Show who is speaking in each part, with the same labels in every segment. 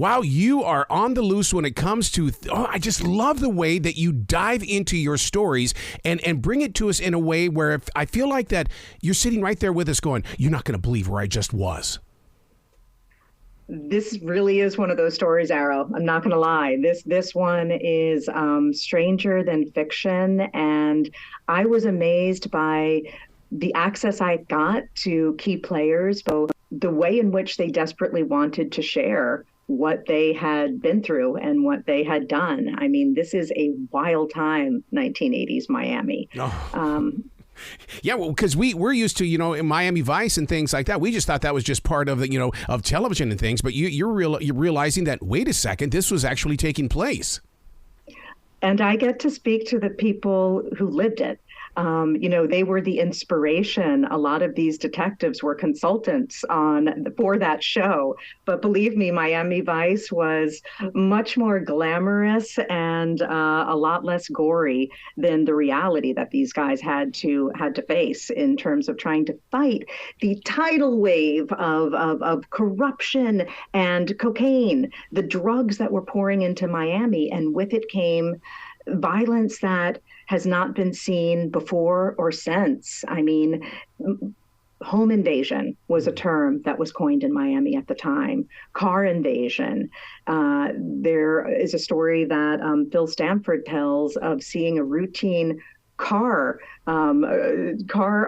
Speaker 1: wow, you are on the loose when it comes to, I just love the way that you dive into your stories and bring it to us in a way where I feel like that you're sitting right there with us going, you're not going to believe where I just was.
Speaker 2: This really is one of those stories, Arrow. I'm not going to lie. This one is stranger than fiction, and I was amazed by the access I got to key players, both the way in which they desperately wanted to share what they had been through and what they had done. I mean, this is a wild time, 1980s Miami.
Speaker 1: Oh. Yeah, well, because we're used to, in Miami Vice and things like that. We just thought that was just part of the, of television and things. But you're realizing that, wait a second, this was actually taking place.
Speaker 2: And I get to speak to the people who lived it. They were the inspiration. A lot of these detectives were consultants for that show. But believe me, Miami Vice was much more glamorous and a lot less gory than the reality that these guys had to face in terms of trying to fight the tidal wave of corruption and cocaine, the drugs that were pouring into Miami. And with it came violence that has not been seen before or since. I mean, home invasion was a term that was coined in Miami at the time. Car invasion. There is a story that Phil Stanford tells of seeing a routine car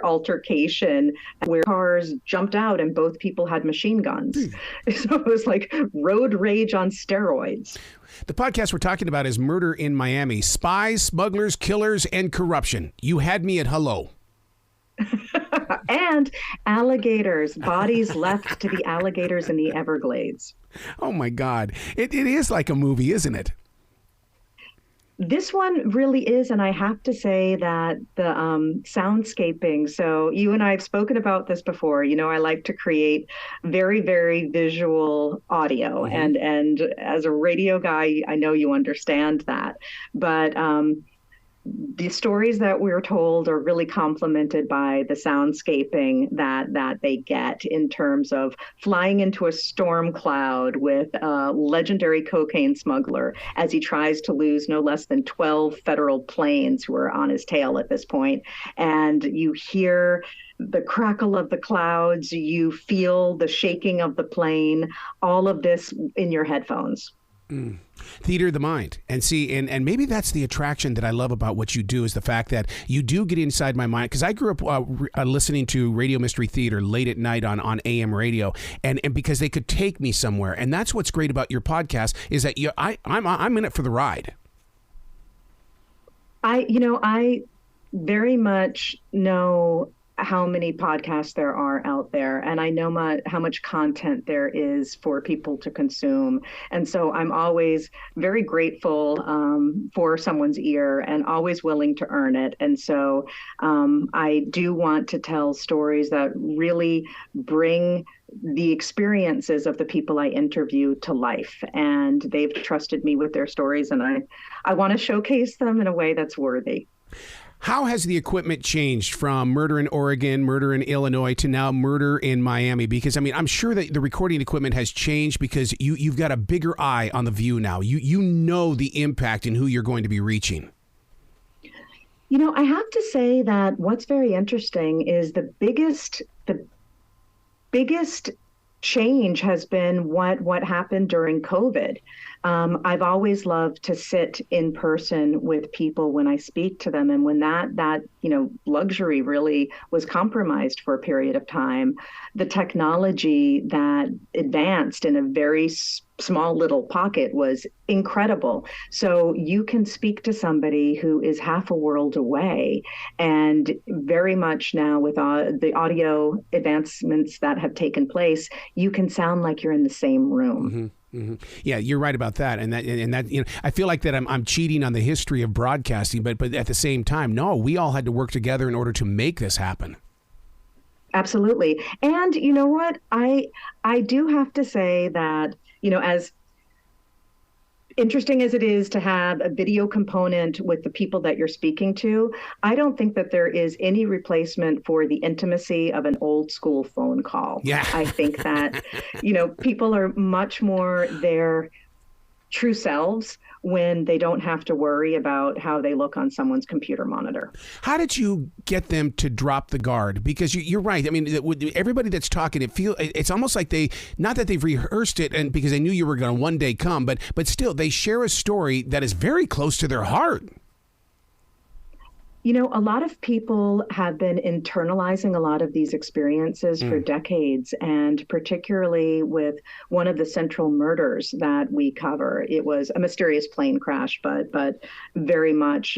Speaker 2: altercation where cars jumped out and both people had machine guns. So it was like road rage on steroids.
Speaker 1: The podcast we're talking about is Murder in Miami: Spies, Smugglers, Killers, and Corruption. You had me at hello.
Speaker 2: And alligators, bodies left to the alligators in the Everglades.
Speaker 1: Oh my God. It is like a movie, isn't it?
Speaker 2: This one really is, and I have to say that the soundscaping, so you and I have spoken about this before, I like to create very, very visual audio, and as a radio guy, I know you understand that, but the stories that we're told are really complemented by the soundscaping that they get in terms of flying into a storm cloud with a legendary cocaine smuggler as he tries to lose no less than 12 federal planes who are on his tail at this point. And you hear the crackle of the clouds, you feel the shaking of the plane, all of this in your headphones.
Speaker 1: Theater of the mind. And see, and maybe that's the attraction that I love about what you do, is the fact that you do get inside my mind. Because I grew up listening to Radio Mystery Theater late at night on AM radio, and because they could take me somewhere. And that's what's great about your podcast, is that I'm in it for the ride.
Speaker 2: I very much know how many podcasts there are out there, and I know how much content there is for people to consume. And so I'm always very grateful for someone's ear and always willing to earn it. And so I do want to tell stories that really bring the experiences of the people I interview to life. And they've trusted me with their stories, and I want to showcase them in a way that's worthy.
Speaker 1: How has the equipment changed from Murder in Oregon, Murder in Illinois, to now Murder in Miami? Because, I mean, I'm sure that the recording equipment has changed because you've got a bigger eye on the view now. You know the impact and who you're going to be reaching.
Speaker 2: I have to say that what's very interesting is the biggest change has been what happened during COVID. I've always loved to sit in person with people when I speak to them. And when that luxury really was compromised for a period of time, the technology that advanced in a very small little pocket was incredible. So you can speak to somebody who is half a world away, and very much now with the audio advancements that have taken place, you can sound like you're in the same room.
Speaker 1: Mm-hmm. Mm-hmm. Yeah, you're right about that, and that I feel like that I'm cheating on the history of broadcasting, but at the same time, no, we all had to work together in order to make this happen.
Speaker 2: Absolutely, and you know what, I do have to say that as Interesting as it is to have a video component with the people that you're speaking to, I don't think that there is any replacement for the intimacy of an old school phone call.
Speaker 1: Yeah.
Speaker 2: I think that, people are much more their true selves when they don't have to worry about how they look on someone's computer monitor.
Speaker 1: How did you get them to drop the guard? Because you're right. I mean, everybody that's talking, it's almost like not that they've rehearsed it, and because they knew you were going to one day come, but still they share a story that is very close to their heart.
Speaker 2: A lot of people have been internalizing a lot of these experiences for decades, and particularly with one of the central murders that we cover. It was a mysterious plane crash, but very much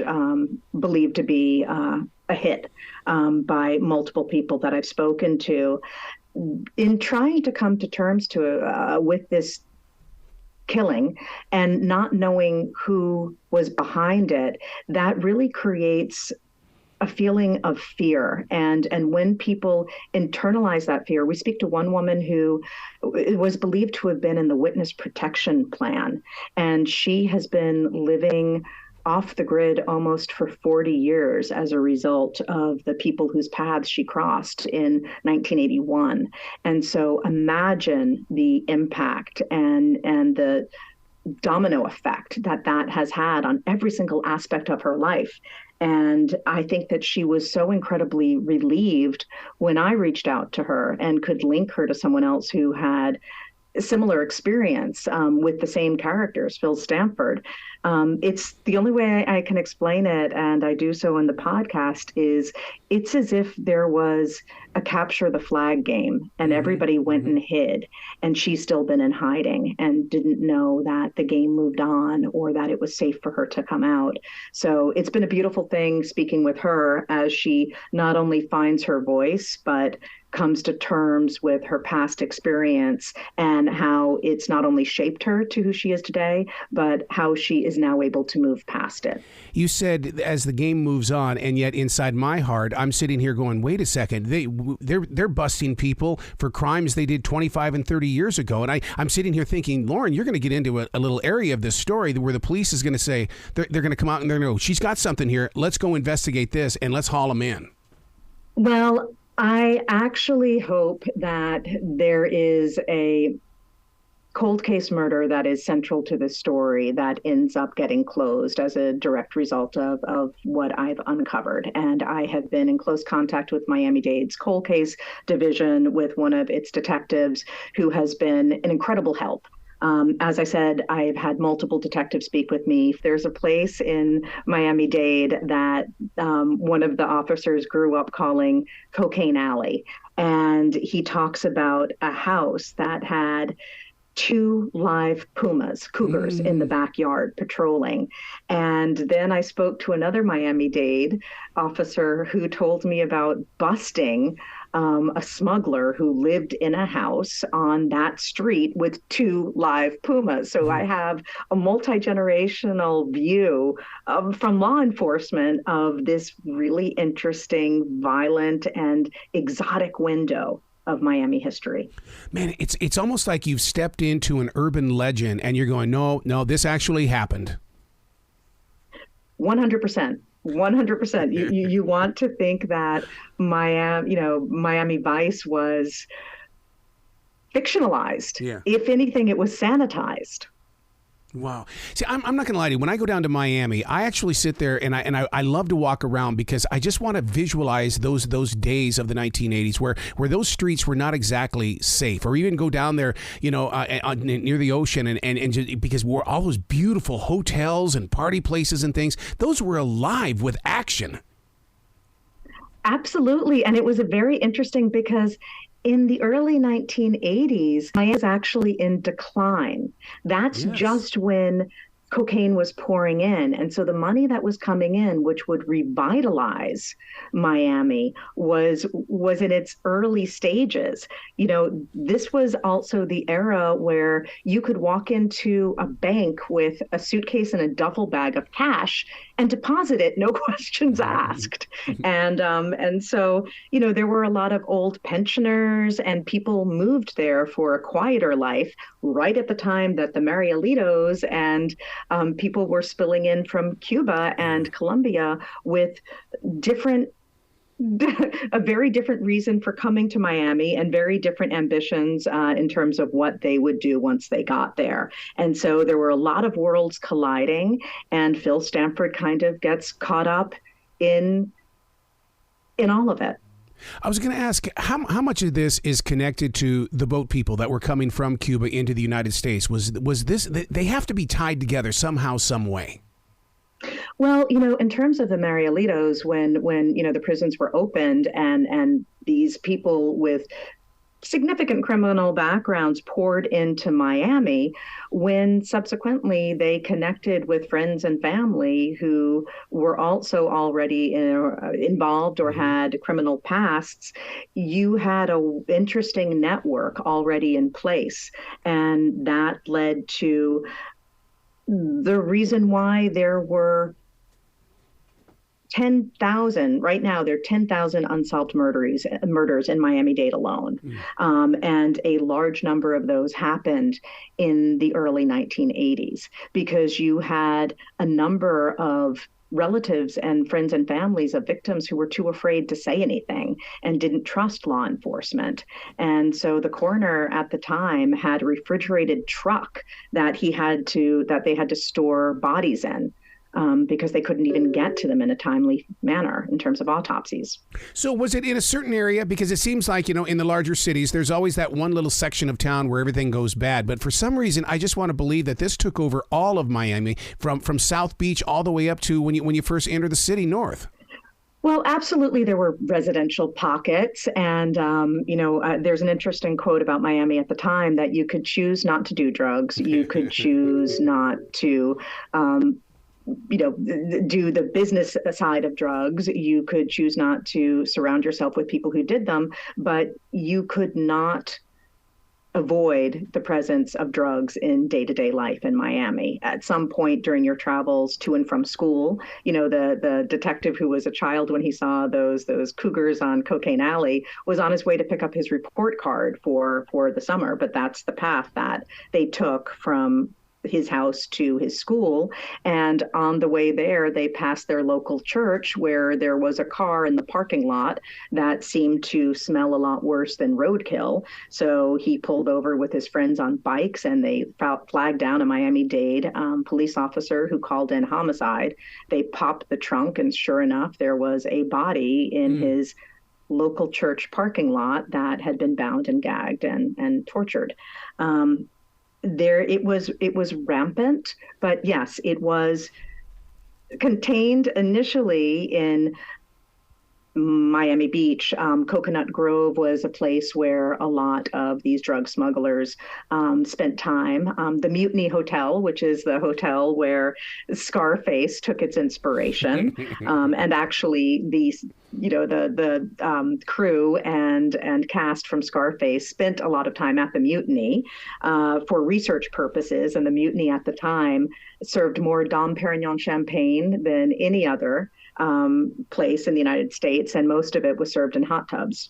Speaker 2: believed to be a hit by multiple people that I've spoken to. In trying to come to terms with this killing and not knowing who was behind it, that really creates a feeling of fear. And when people internalize that fear, we speak to one woman who was believed to have been in the witness protection plan, and she has been living off the grid almost for 40 years as a result of the people whose paths she crossed in 1981. And so imagine the impact and the domino effect that has had on every single aspect of her life. And I think that she was so incredibly relieved when I reached out to her and could link her to someone else who had a similar experience with the same characters, Phil Stanford. It's the only way I can explain it, and I do so in the podcast, is it's as if there was a capture the flag game and everybody went and hid, and she's still been in hiding and didn't know that the game moved on or that it was safe for her to come out. So it's been a beautiful thing speaking with her as she not only finds her voice, but comes to terms with her past experience and how it's not only shaped her to who she is today, but how she is now able to move past it.
Speaker 1: You said as the game moves on, and yet inside my heart, I'm sitting here going, wait a second, they're busting people for crimes they did 25 and 30 years ago. And I'm sitting here thinking, Lauren, you're going to get into a little area of this story where the police is going to say, they're going to come out and they're going to go, she's got something here. Let's go investigate this and let's haul them in.
Speaker 2: Well, I actually hope that there is a cold case murder that is central to this story that ends up getting closed as a direct result of what I've uncovered. And I have been in close contact with Miami-Dade's cold case division, with one of its detectives who has been an incredible help. As I said, I've had multiple detectives speak with me. There's a place in Miami-Dade that one of the officers grew up calling Cocaine Alley. And he talks about a house that had 2 live cougars in the backyard patrolling. And then I spoke to another Miami-Dade officer who told me about busting a smuggler who lived in a house on that street with 2 live pumas. So I have a multi-generational view from law enforcement of this really interesting, violent, and exotic window of Miami history.
Speaker 1: Man, it's almost like you've stepped into an urban legend and you're going, no, this actually happened.
Speaker 2: 100%. 100%. You want to think that Miami Vice was fictionalized.
Speaker 1: Yeah.
Speaker 2: If anything, it was sanitized.
Speaker 1: Wow. See, I'm not going to lie to you. When I go down to Miami, I actually sit there and I love to walk around because I just want to visualize those days of the 1980s where those streets were not exactly safe, or even go down there, near the ocean and just, because we're all those beautiful hotels and party places and things, those were alive with action.
Speaker 2: Absolutely. And it was a very interesting because in the early 1980s, Miami was actually in decline. That's just when cocaine was pouring in. And so the money that was coming in, which would revitalize Miami, was in its early stages. This was also the era where you could walk into a bank with a suitcase and a duffel bag of cash and deposit it, no questions asked. And so, there were a lot of old pensioners and people moved there for a quieter life right at the time that the Marielitos and people were spilling in from Cuba and Colombia with different a very different reason for coming to Miami and very different ambitions in terms of what they would do once they got there. And so there were a lot of worlds colliding, and Phil Stanford kind of gets caught up in all of it.
Speaker 1: I was going to ask, how much of this is connected to the boat people that were coming from Cuba into the United States? Was this, they have to be tied together somehow, some way?
Speaker 2: Well, in terms of the Marielitos, when the prisons were opened and these people with significant criminal backgrounds poured into Miami, when subsequently they connected with friends and family who were also already involved or had criminal pasts, you had an interesting network already in place. And that led to the reason why there were 10,000, right now there are 10,000 unsolved murders in Miami-Dade alone. And a large number of those happened in the early 1980s because you had a number of relatives and friends and families of victims who were too afraid to say anything and didn't trust law enforcement. And so the coroner at the time had a refrigerated truck that they had to store bodies in. Because they couldn't even get to them in a timely manner in terms of autopsies.
Speaker 1: So was it in a certain area? Because it seems like, in the larger cities, there's always that one little section of town where everything goes bad. But for some reason, I just want to believe that this took over all of Miami from South Beach all the way up to when you first enter the city north.
Speaker 2: Well, absolutely. There were residential pockets. And, there's an interesting quote about Miami at the time that you could choose not to do drugs. You could choose not to do the business side of drugs. You could choose not to surround yourself with people who did them, but you could not avoid the presence of drugs in day-to-day life in Miami. At some point during your travels to and from school, the detective who was a child when he saw those cougars on Cocaine Alley was on his way to pick up his report card for the summer, but that's the path that they took from his house to his school. And on the way there, they passed their local church where there was a car in the parking lot that seemed to smell a lot worse than roadkill. So he pulled over with his friends on bikes and they flagged down a Miami-Dade police officer who called in homicide. They popped the trunk and sure enough, there was a body in his local church parking lot that had been bound and gagged and tortured. It was rampant, but yes, it was contained initially in Miami Beach. Coconut Grove was a place where a lot of these drug smugglers spent time. The Mutiny Hotel, which is the hotel where Scarface took its inspiration, and actually the crew and cast from Scarface spent a lot of time at the Mutiny for research purposes. And the Mutiny at the time served more Dom Perignon champagne than any other place in the United States, and most of it was served in hot tubs.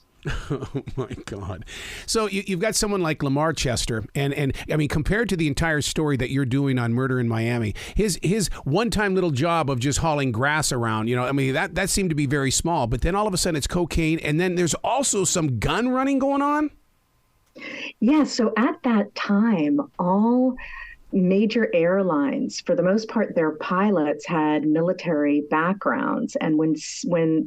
Speaker 1: Oh my God! So you've got someone like Lamar Chester, and I mean, compared to the entire story that you're doing on Murder in Miami, his one-time little job of just hauling grass around, that seemed to be very small. But then all of a sudden, it's cocaine, and then there's also some gun running going on.
Speaker 2: Yeah. So at that time, all major airlines, for the most part, their pilots had military backgrounds. And when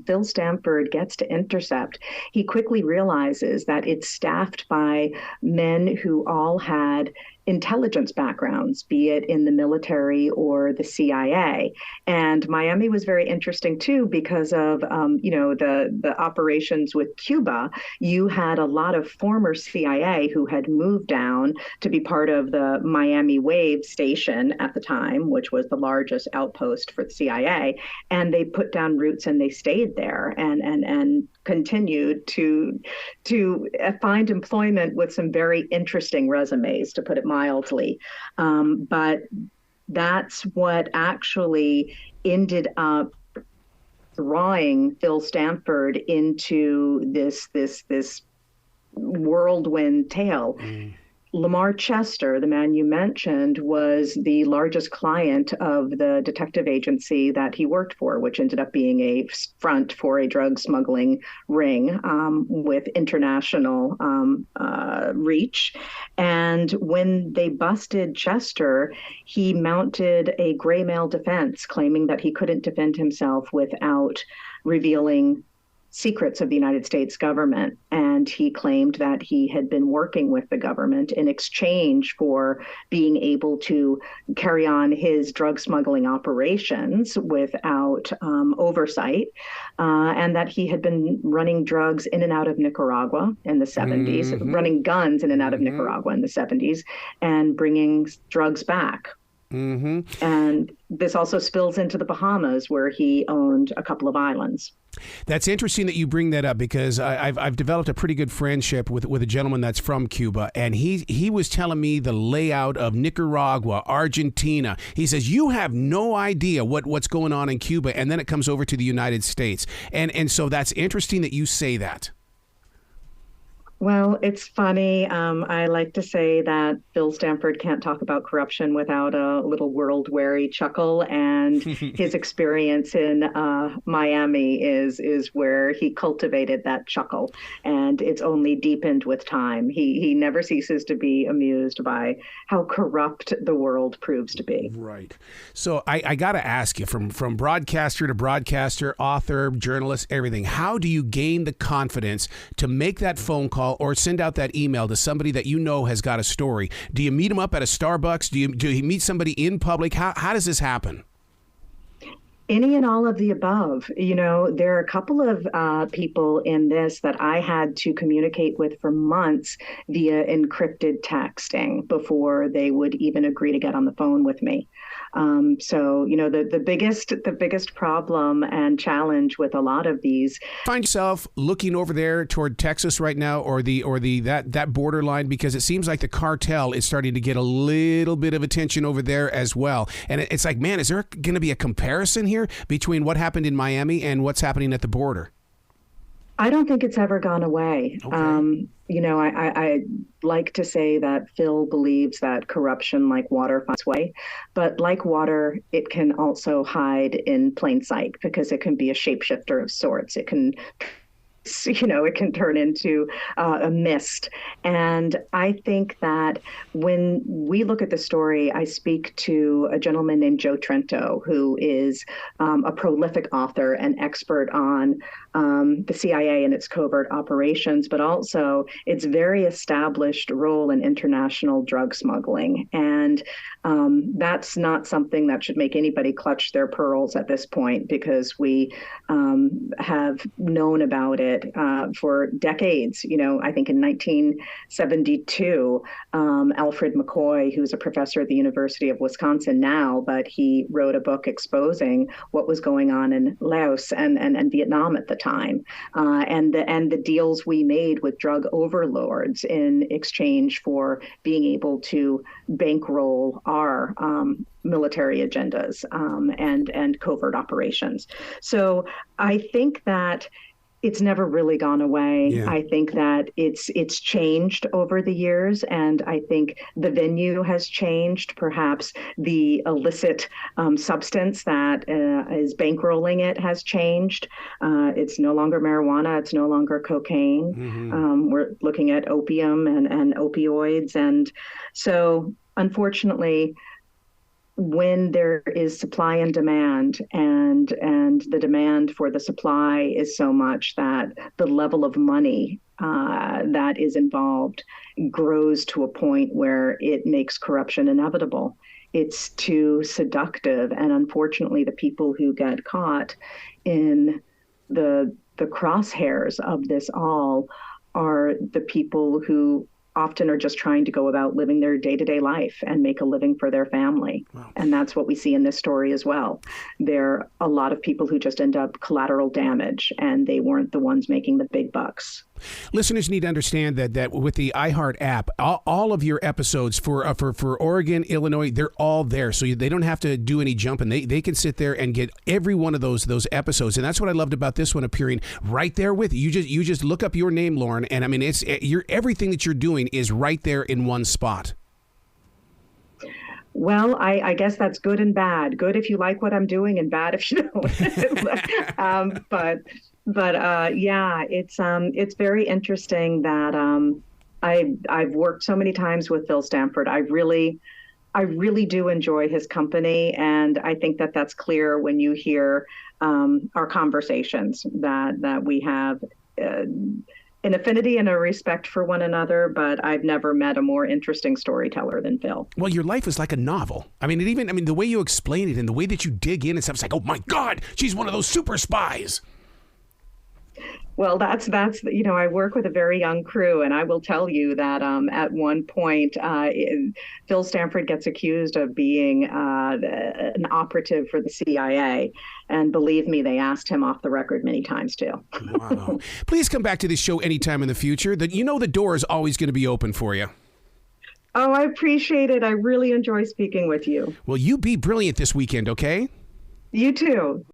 Speaker 2: Phil Stanford gets to Intercept, he quickly realizes that it's staffed by men who all had intelligence backgrounds, be it in the military or the CIA. And Miami was very interesting too because of the operations with Cuba. You had a lot of former CIA who had moved down to be part of the Miami Wave station at the time, which was the largest outpost for the CIA. And they put down roots and they stayed there and continued to find employment with some very interesting resumes, to put it mildly. But that's what actually ended up drawing Phil Stanford into this whirlwind tale. Lamar Chester, the man you mentioned, was the largest client of the detective agency that he worked for, which ended up being a front for a drug smuggling ring with international reach. And when they busted Chester, he mounted a gray mail defense, claiming that he couldn't defend himself without revealing secrets of the United States government. And he claimed that he had been working with the government in exchange for being able to carry on his drug smuggling operations without oversight, and that he had been running drugs in and out of Nicaragua in the 70s, running guns in and out of Nicaragua in the 70s, and bringing drugs back. And this also spills into the Bahamas, where he owned a couple of islands.
Speaker 1: That's interesting that you bring that up, because I've developed a pretty good friendship with a gentleman that's from Cuba, and he was telling me the layout of Nicaragua, Argentina. He says, you have no idea what's going on in Cuba, and then it comes over to the United States. And so that's interesting that you say that.
Speaker 2: Well, it's funny. I like to say that Bill Stanford can't talk about corruption without a little world-weary chuckle, and his experience in Miami is where he cultivated that chuckle, and it's only deepened with time. He never ceases to be amused by how corrupt the world proves to be.
Speaker 1: Right. So I got to ask you, from broadcaster to broadcaster, author, journalist, everything, how do you gain the confidence to make that phone call or send out that email to somebody that you know has got a story? Do you meet them up at a Starbucks? Do you meet somebody in public? How does this happen?
Speaker 2: Any and all of the above. You know, there are a couple of people in this that I had to communicate with for months via encrypted texting before they would even agree to get on the phone with me. So, you know, the biggest problem and challenge with a lot of these.
Speaker 1: Find yourself looking over there toward Texas right now, or that borderline, because it seems like the cartel is starting to get a little bit of attention over there as well. And it's like, man, is there going to be a comparison here between what happened in Miami and what's happening at the border?
Speaker 2: I don't think it's ever gone away.
Speaker 1: Okay.
Speaker 2: You know, I like to say that Phil believes that corruption, like water, finds its way. But like water, it can also hide in plain sight, because it can be a shapeshifter of sorts. It can, you know, it can turn into a mist. And I think that when we look at the story, I speak to a gentleman named Joe Trento, who is a prolific author and expert on the CIA and its covert operations, but also its very established role in international drug smuggling. And that's not something that should make anybody clutch their pearls at this point, because we have known about it for decades. You know, I think in 1972, Alfred McCoy, who's a professor at the University of Wisconsin now, but he wrote a book exposing what was going on in Laos and Vietnam at the time, and the deals we made with drug overlords in exchange for being able to bankroll our military agendas and covert operations. So I think that it's never really gone away.
Speaker 1: Yeah.
Speaker 2: I think that it's changed over the years, and I think the venue has changed. Perhaps the illicit substance that is bankrolling it has changed. It's no longer marijuana. It's no longer cocaine. We're looking at opium and opioids. And so, unfortunately, when there is supply and demand, and the demand for the supply is so much that the level of money that is involved grows to a point where it makes corruption inevitable. It's too seductive, and unfortunately, the people who get caught in the crosshairs of this all are the people who often are just trying to go about living their day-to-day life and make a living for their family. Wow. And that's what we see in this story as well. There are a lot of people who just end up collateral damage, and they weren't the ones making the big bucks.
Speaker 1: Listeners need to understand that with the iHeart app, all of your episodes for Oregon, Illinois, they're all there. So they don't have to do any jumping. They can sit there and get every one of those episodes. And that's what I loved about this one appearing right there with you. You just look up your name, Lauren, and I mean everything that you're doing is right there in one spot.
Speaker 2: Well, I guess that's good and bad. Good if you like what I'm doing, and bad if you don't. It's very interesting that I've worked so many times with Phil Stanford. I really do enjoy his company, and I think that that's clear when you hear our conversations that we have. An affinity and a respect for one another, but I've never met a more interesting storyteller than Phil.
Speaker 1: Well, your life is like a novel. I mean, the way you explain it and the way that you dig in and stuff, it's like, oh my God, she's one of those super spies.
Speaker 2: Well, that's I work with a very young crew, and I will tell you that at one point, Phil Stanford gets accused of being an operative for the CIA, and believe me, they asked him off the record many times too.
Speaker 1: Wow! Please come back to this show anytime in the future. The door is always going to be open for you.
Speaker 2: Oh, I appreciate it. I really enjoy speaking with you.
Speaker 1: Well, you be brilliant this weekend, okay?
Speaker 2: You too.